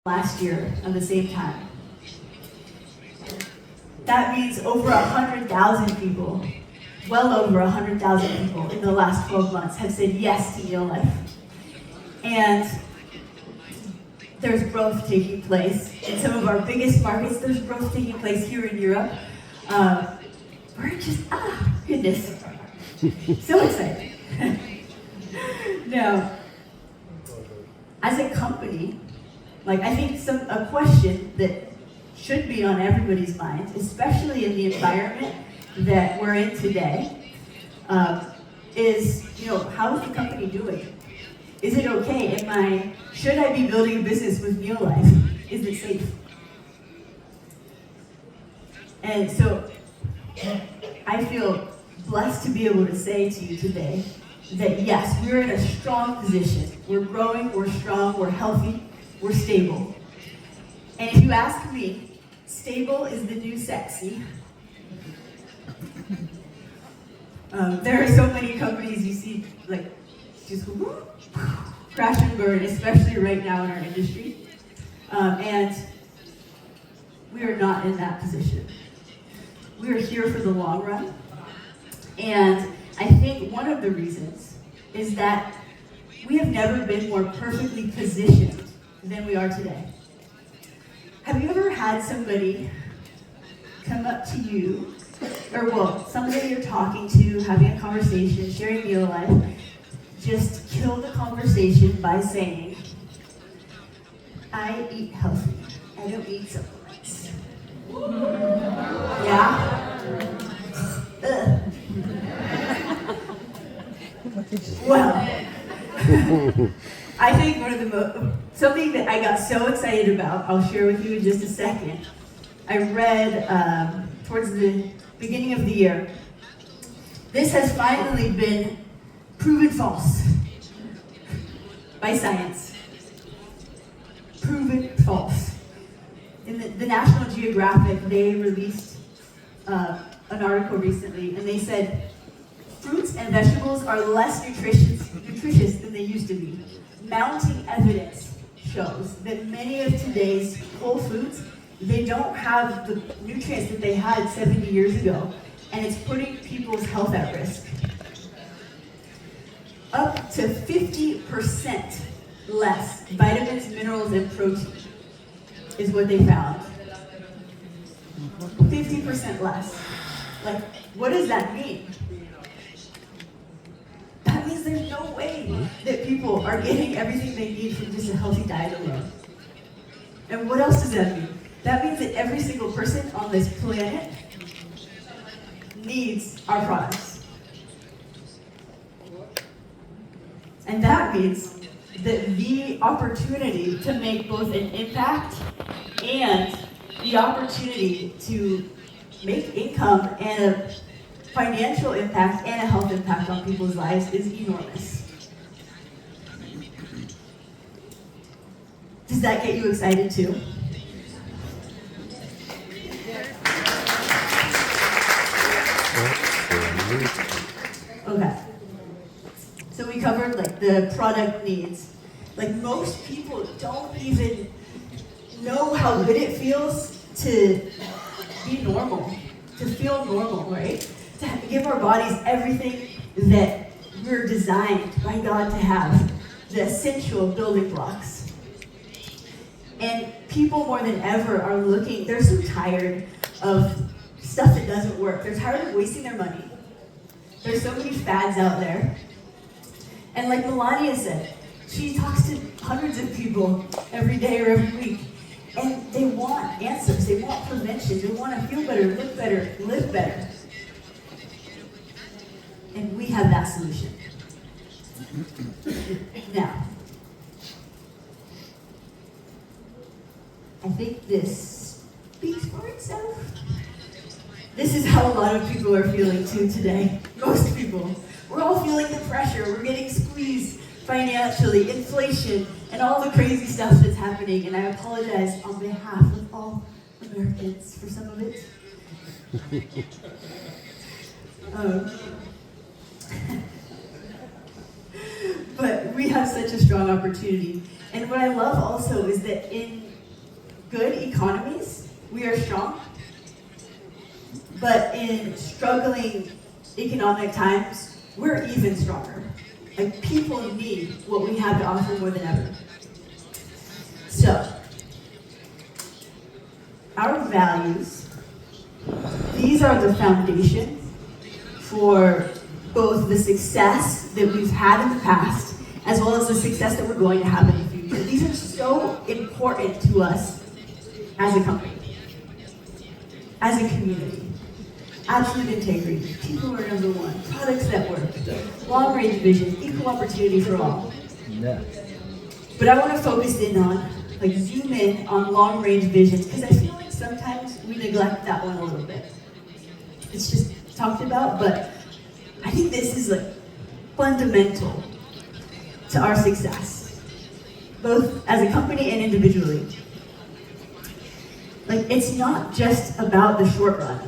last year at the same time. That means over 100,000 people, well over 100,000 people in the last 12 months have said yes to Neo Life. And there's growth taking place in some of our biggest markets. There's growth taking place here in Europe. We're just, goodness, so excited. Now, as a company, I think a question that should be on everybody's mind, especially in the environment that we're in today, is, how is the company doing? Is it okay? Should I be building a business with Neo Life? Is it safe? And so, I feel blessed to be able to say to you today that yes, we're in a strong position. We're growing, we're strong, we're healthy, we're stable. And if you ask me, stable is the new sexy. There are so many companies you see just crash and burn, especially right now in our industry. And we are not in that position. We are here for the long run. And I think one of the reasons is that we have never been more perfectly positioned than we are today. Have you ever had somebody come up to you, or somebody you're talking to, having a conversation, sharing Neo Life, just kill the conversation by saying, I eat healthy, I don't eat supplements. Yeah? Ugh. Well, I think one of the something that I got so excited about, I'll share with you in just a second. I read towards the beginning of the year, this has finally been proven false by science. Proven false. In the National Geographic, they released an article recently, and they said, fruits and vegetables are less nutritious than they used to be. Mounting evidence shows that many of today's whole foods, they don't have the nutrients that they had 70 years ago, and it's putting people's health at risk. Up to 50% less vitamins, minerals, and protein is what they found. 50% less. What does that mean? That means there's no way that people are getting everything they need from just a healthy diet alone. And what else does that mean? That means that every single person on this planet needs our products. And that means that the opportunity to make both an impact and the opportunity to make income and a financial impact and a health impact on people's lives is enormous. Does that get you excited too? Okay. So we covered the product needs. Most people don't even know how good it feels to be normal, to feel normal, right? To give our bodies everything that we're designed by God to have, the essential building blocks. And people more than ever are they're so tired of stuff that doesn't work. They're tired of wasting their money. There's so many fads out there. And like Melania said, she talks to hundreds of people every day or every week. And they want answers, they want prevention, they want to feel better, look better, live better. And we have that solution. Now, I think this speaks for itself. This is how a lot of people are feeling too today. Most people. We're all feeling the pressure. We're getting squeezed financially, inflation, and all the crazy stuff that's happening. And I apologize on behalf of all Americans for some of it. But we have such a strong opportunity. And what I love also is that in good economies, we are strong. But in struggling economic times, we're even stronger. Like, people need what we have to offer more than ever. So, our values, these are the foundation for both the success that we've had in the past, as well as the success that we're going to have in the future. These are so important to us as a company, as a community. Absolute integrity, people are number one, products that work, long-range vision, equal opportunity for all. Yeah. But I want to focus in on, like, zoom in on long-range visions, because I feel like sometimes we neglect that one a little bit. It's just talked about, but I think this is like fundamental to our success, both as a company and individually. Like, it's not just about the short run.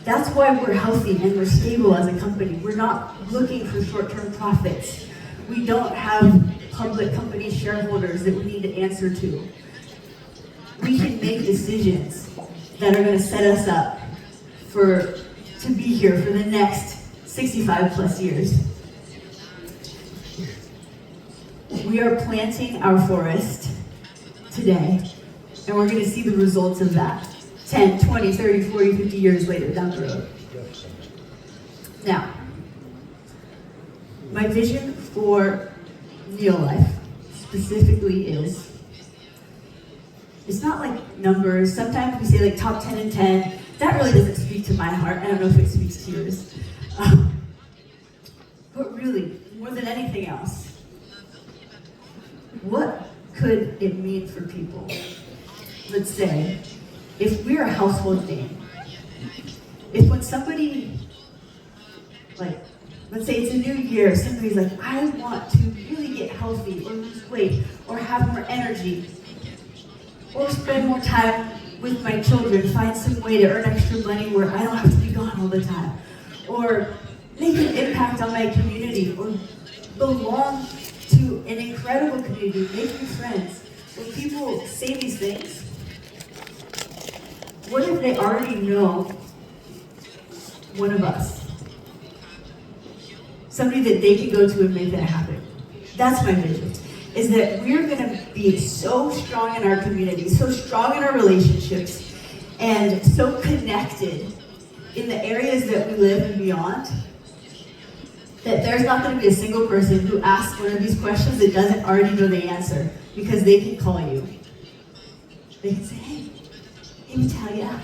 That's why we're healthy and we're stable as a company. We're not looking for short-term profits. We don't have public company shareholders that we need to answer to. We can make decisions that are going to set us up to be here for the next 65 plus years. We are planting our forest today, and we're going to see the results of that 10, 20, 30, 40, 50 years later down the road. Now, my vision for Neolife specifically is, it's not like numbers. Sometimes we say like top 10 and 10. That really doesn't speak to my heart. I don't know if it speaks to yours. But really, more than anything else, what could it mean for people? Let's say, if we're a household name, if when somebody, like, let's say it's a new year, somebody's like, I want to really get healthy or lose weight or have more energy or spend more time with my children, find some way to earn extra money where I don't have to be gone all the time, or make an impact on my community, or belong to an incredible community, make new friends. When people say these things, what if they already know one of us? Somebody that they can go to and make that happen. That's my vision, is that we're gonna be so strong in our community, so strong in our relationships, and so connected in the areas that we live and beyond, that there's not gonna be a single person who asks one of these questions that doesn't already know the answer, because they can call you. They can say, hey, Natalia,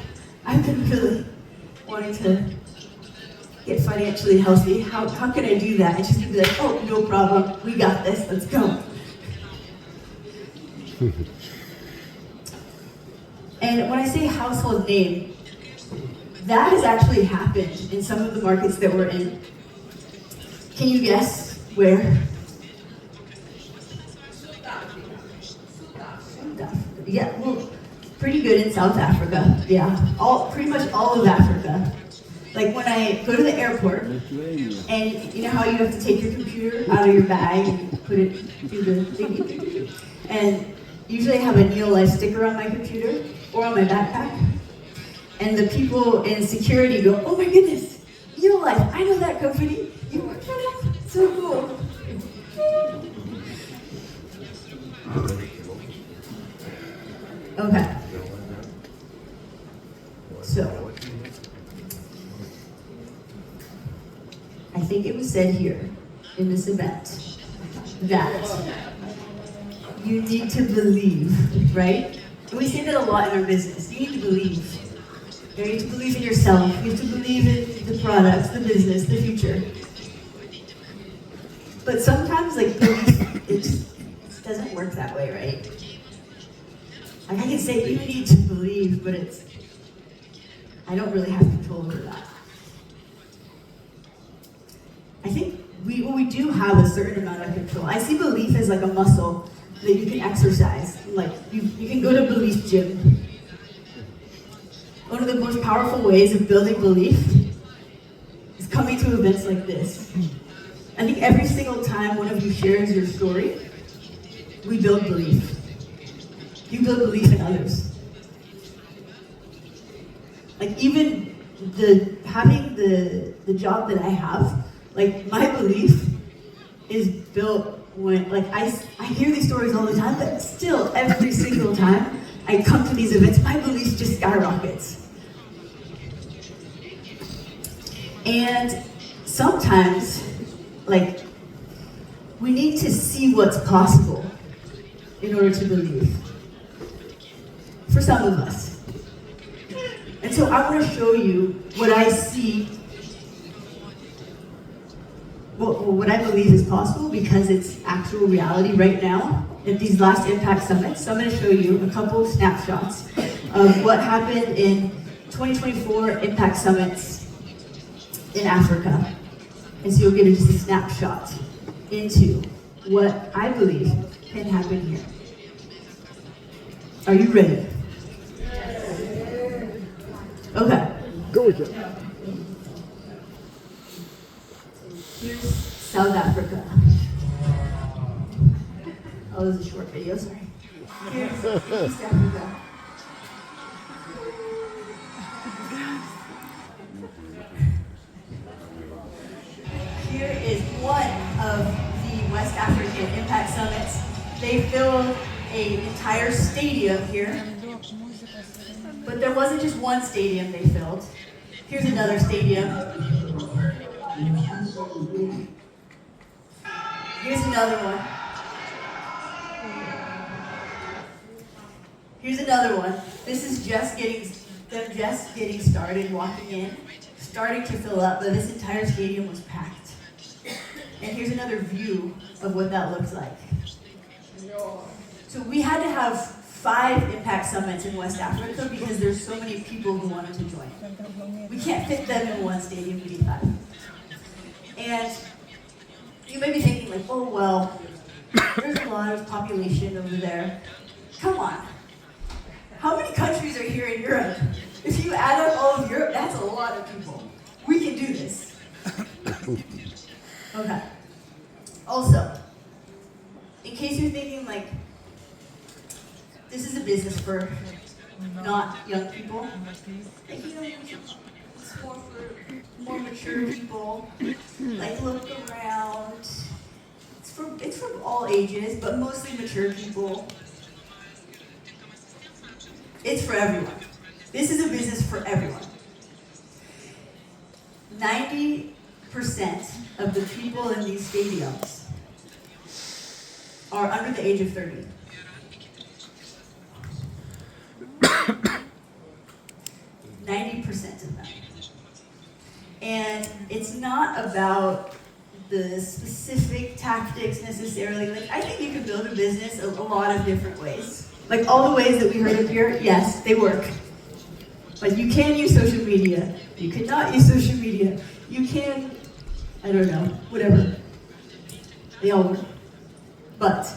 I've been really wanting to get financially healthy. How can I do that? And she's gonna be like, oh, no problem. We got this. Let's go. And when I say household name, that has actually happened in some of the markets that we're in. Can you guess where? Yeah, well, pretty good in South Africa. Yeah, pretty much all of Africa. Like when I go to the airport, and you know how you have to take your computer out of your bag and put it through the thingy, and usually I have a Neolife sticker on my computer or on my backpack, and the people in security go, oh my goodness, Neolife, I know that company, you work for them? So cool. Okay. So, I think it was said here in this event that you need to believe, right? And we say that a lot in our business. You need to believe. You need to believe in yourself. You have to believe in the products, the business, the future. But sometimes, like, belief, it just doesn't work that way, right? Like, I can say you need to believe, but I don't really have control over that. I think we do have a certain amount of control. I see belief as like a muscle that you can exercise. Like, you can go to belief gym. One of the most powerful ways of building belief is coming to events like this. I think every single time one of you shares your story, we build belief. You build belief in others. Like even having the job that I have, like my belief is built when, like I hear these stories all the time, but still every single time I come to these events, my belief just skyrockets. And sometimes, like, we need to see what's possible in order to believe. For some of us. And so I want to show you what I see, what I believe is possible because it's actual reality right now at these last Impact Summits. So I'm going to show you a couple of snapshots of what happened in 2024 Impact Summits in Africa. And so you'll get just a snapshot into what I believe can happen here. Are you ready? Okay. Go with it. Here's South Africa. Oh, this is a short video, sorry. Here's East Africa. Here is one of the West African Impact Summits. They filled an entire stadium here. But there wasn't just one stadium they filled. Here's another stadium. Here's another one. Here's another one. This is just getting started, walking in, starting to fill up, but this entire stadium was packed. And here's another view of what that looks like. So we had to have 5 Impact Summits in West Africa because there's so many people who wanted to join. We can't fit them in one stadium, we need 5. And you may be thinking like, oh well, there's a lot of population over there. Come on. How many countries are here in Europe? If you add up all of Europe, that's a lot of people. We can do this. Okay. Also, in case you're thinking like, this is a business for not young people. Like, you know, it's more for more mature people. Like, look around. It's for all ages, but mostly mature people. It's for everyone. This is a business for everyone. 90% of the people in these stadiums are under the age of 30. 90% of them. And it's not about the specific tactics necessarily. Like, I think you can build a business a lot of different ways. Like all the ways that we heard of here, yes, they work. Like you can use social media. You cannot use social media. You can, I don't know, whatever. They all work. But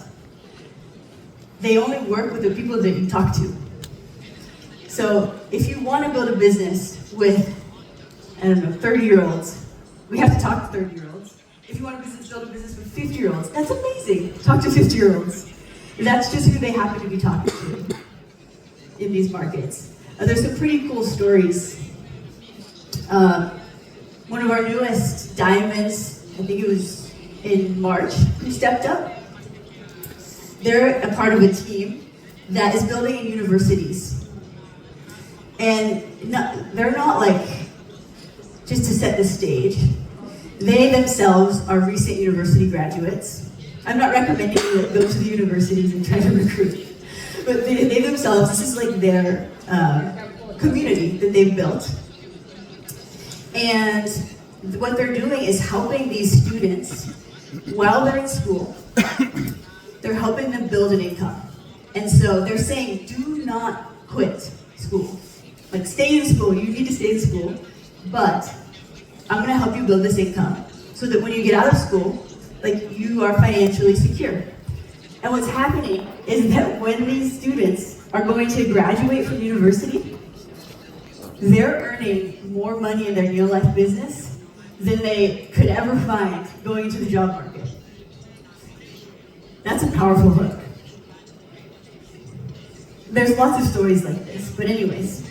they only work with the people that you talk to. So if you want to build a business with, I don't know, 30-year-olds, we have to talk to 30-year-olds. If you want to build a business with 50-year-olds, that's amazing. Talk to 50-year-olds. That's just who they happen to be talking to in these markets. There's some pretty cool stories. One of our newest diamonds, I think it was in March, who stepped up. They're a part of a team that is building in universities. And they're not like, just to set the stage, they themselves are recent university graduates. I'm not recommending you go to the universities and try to recruit, but they themselves, this is like their community that they've built. And what they're doing is helping these students while they're in school. They're helping them build an income. And so they're saying, do not quit school. Like, stay in school, you need to stay in school, but I'm gonna help you build this income so that when you get out of school, like, you are financially secure. And what's happening is that when these students are going to graduate from university, they're earning more money in their real-life business than they could ever find going into the job market. That's a powerful hook. There's lots of stories like this, but anyways.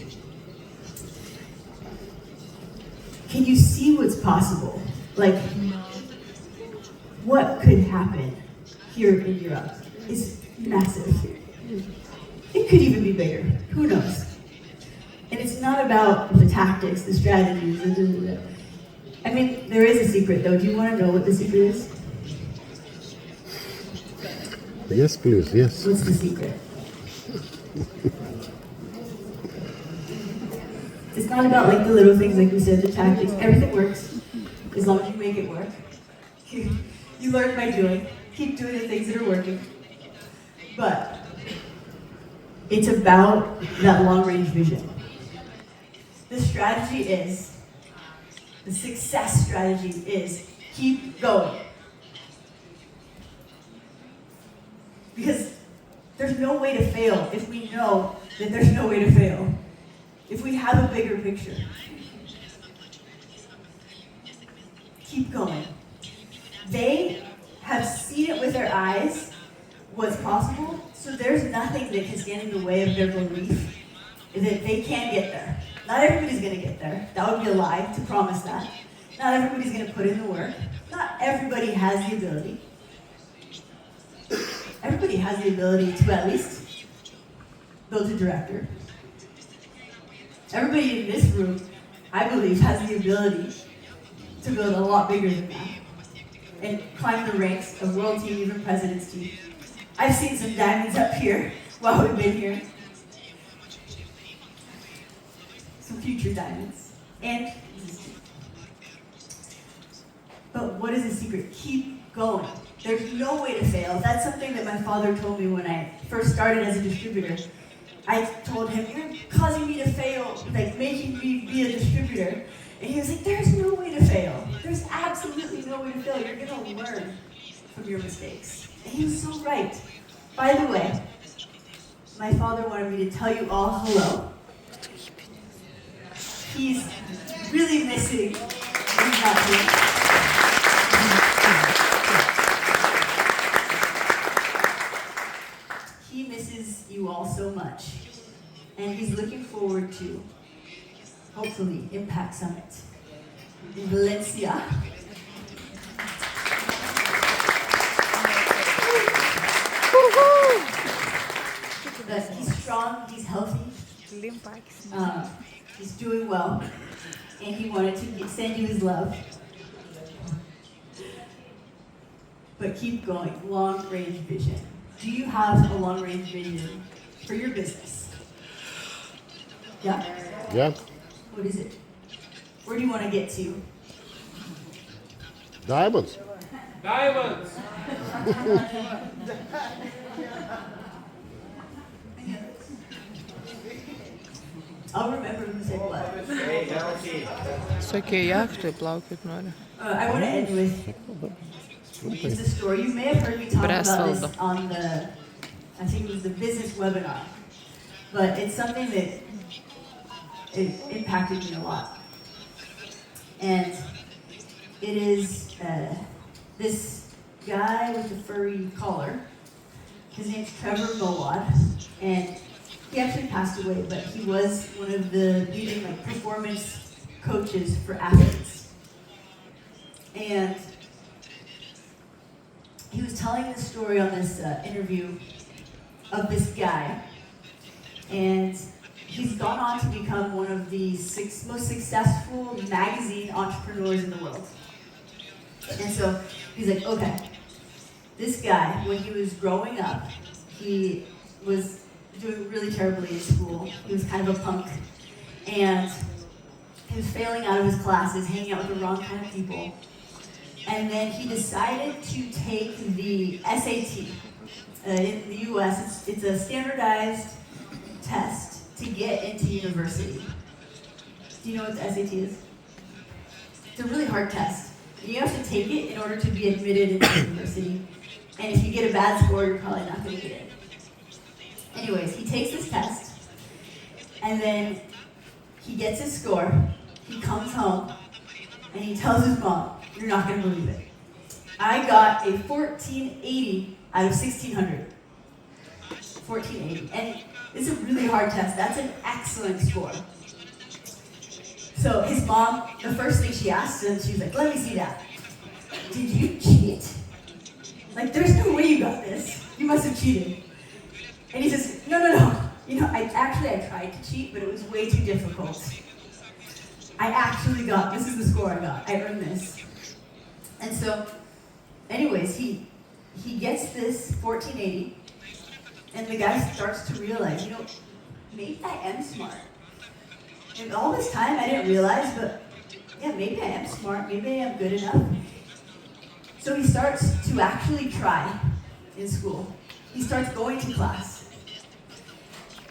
can you see what's possible? Like, what could happen here in Europe is massive. It could even be bigger. Who knows? And it's not about the tactics, the strategies. I mean, there is a secret, though. Do you want to know what the secret is? Yes, please, yes. What's the secret? It's not about like the little things, like we said, the tactics. Everything works as long as you make it work. You learn by doing. Keep doing the things that are working. But it's about that long-range vision. The strategy is, the success strategy is, keep going. Because there's no way to fail if we know that there's no way to fail. If we have a bigger picture. Keep going. They have seen it with their eyes, what's possible, so there's nothing that can stand in the way of their belief that they can get there. Not everybody's going to get there. That would be a lie to promise that. Not everybody's going to put in the work. Not everybody has the ability. Everybody has the ability to at least build a director. Everybody in this room, I believe, has the ability to build a lot bigger than that and climb the ranks of world team, even president's team. I've seen some diamonds up here while we've been here. Some future diamonds. And but what is the secret? Keep going. There's no way to fail. That's something that my father told me when I first started as a distributor. I told him, you're causing me to fail, like making me be a distributor. And he was like, there's no way to fail. There's absolutely no way to fail. You're going to learn from your mistakes. And he was so right. By the way, my father wanted me to tell you all hello. He's really missing. He's not here. He misses you all so much. And he's looking forward to, hopefully, Impact Summit in Valencia. But he's strong, he's healthy, he's doing well, and he wanted to send you his love. But keep going, long-range vision. Do you have a long-range vision for your business? Yeah? Yeah. What is it? Where do you want to get to? Diamonds. Diamonds! I'll remember who said what. Svaki jahtu plaukāt no. I want to end with it's a story. You may have heard me talk about this on the, I think it was the business webinar, but it's something that it impacted me a lot. And it is this guy with the furry collar. His name's Trevor Mowad, and he actually passed away, but he was one of the leading performance coaches for athletes. And he was telling the story on this interview of this guy, and he's gone on to become one of the most successful magazine entrepreneurs in the world. And so he's like, okay, this guy, when he was growing up, he was doing really terribly in school. He was kind of a punk, and he was failing out of his classes, hanging out with the wrong kind of people. And then he decided to take the SAT. In the US, it's a standardized test to get into university. Do you know what the SAT is? It's a really hard test. You have to take it in order to be admitted into university. And if you get a bad score, you're probably not going to get in. Anyways, he takes this test, and then he gets his score, he comes home, and he tells his mom, you're not going to believe it. I got a 1480 out of 1600. 1480. And it's a really hard test. That's an excellent score. So his mom, the first thing she asked him, she was like, let me see that. Did you cheat? Like, there's no way you got this. You must have cheated. And he says, no. You know, I tried to cheat, but it was way too difficult. I actually got, this is the score I got. I earned this. And so, anyways, he gets this 1480, and the guy starts to realize, you know, maybe I am smart. And all this time I didn't realize, but yeah, maybe I am smart, maybe I am good enough. So he starts to actually try in school. He starts going to class.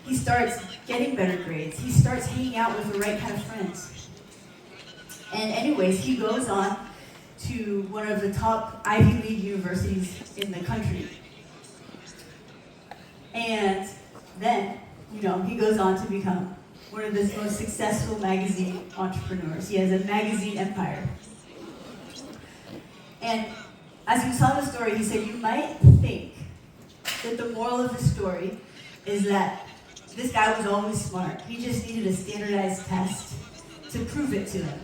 He starts getting better grades. He starts hanging out with the right kind of friends. And anyways, he goes on to one of the top Ivy League universities in the country. And then, you know, he goes on to become one of the most successful magazine entrepreneurs. He has a magazine empire. And as you saw in the story, he said, you might think that the moral of the story is that this guy was always smart. He just needed a standardized test to prove it to him.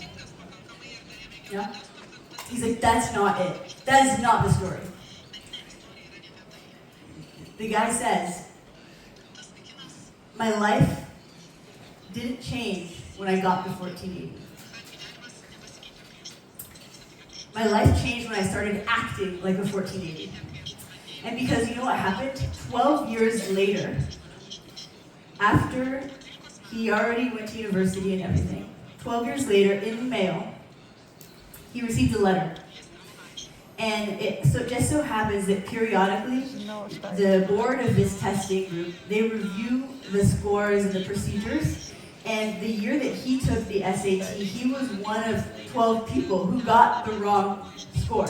Yeah? He's like, that's not it. That is not the story. The guy says, my life didn't change when I got the 1480. My life changed when I started acting like a 1480. And because you know what happened? 12 years later, after he already went to university and everything, 12 years later, in the mail, he received a letter. And it just so happens that periodically, the board of this testing group, they review the scores and the procedures. And the year that he took the SAT, he was one of 12 people who got the wrong score.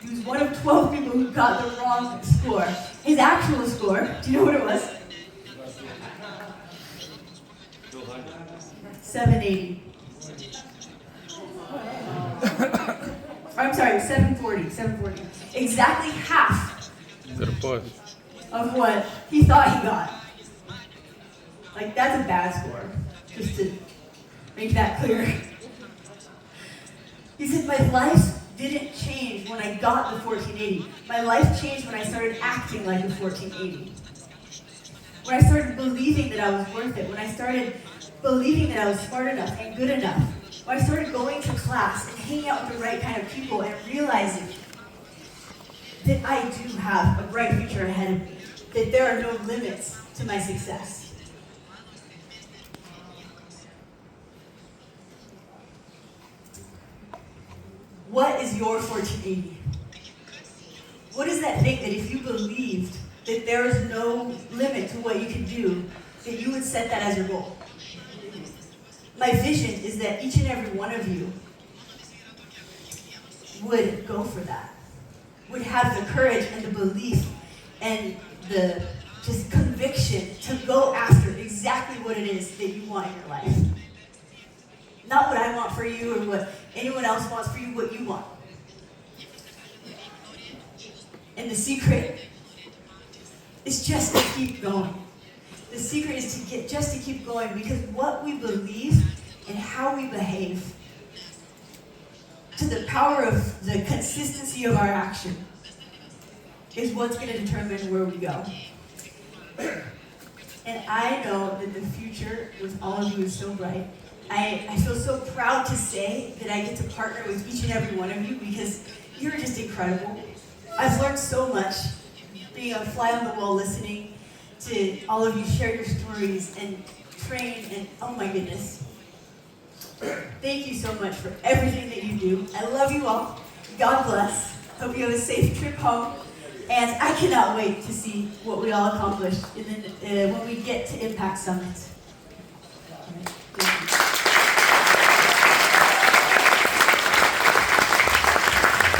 He was one of 12 people who got the wrong score. His actual score, do you know what it was? 780. I'm sorry, 740. Exactly half of what he thought he got. Like, that's a bad score, just to make that clear. He said, my life didn't change when I got the 1480. My life changed when I started acting like a 1480. When I started believing that I was worth it. When I started believing that I was smart enough and good enough. When I started going to class and hanging out with the right kind of people and realizing that I do have a bright future ahead of me. That there are no limits to my success. What is your 1480? What is that thing that if you believed that there is no limit to what you can do, that you would set that as your goal? My vision is that each and every one of you would go for that, would have the courage and the belief and the just conviction to go after exactly what it is that you want in your life. Not what I want for you or what anyone else wants for you, what you want. And the secret is just to keep going. The secret is to keep going, because what we believe and how we behave, to the power of the consistency of our action, is what's going to determine where we go. And I know that the future with all of you is so bright. I feel so proud to say that I get to partner with each and every one of you, because you're just incredible. I've learned so much being a fly on the wall, listening to all of you share your stories and train, and oh my goodness. Thank you so much for everything that you do. I love you all. God bless. Hope you have a safe trip home. And I cannot wait to see what we all accomplish when we get to Impact Summit.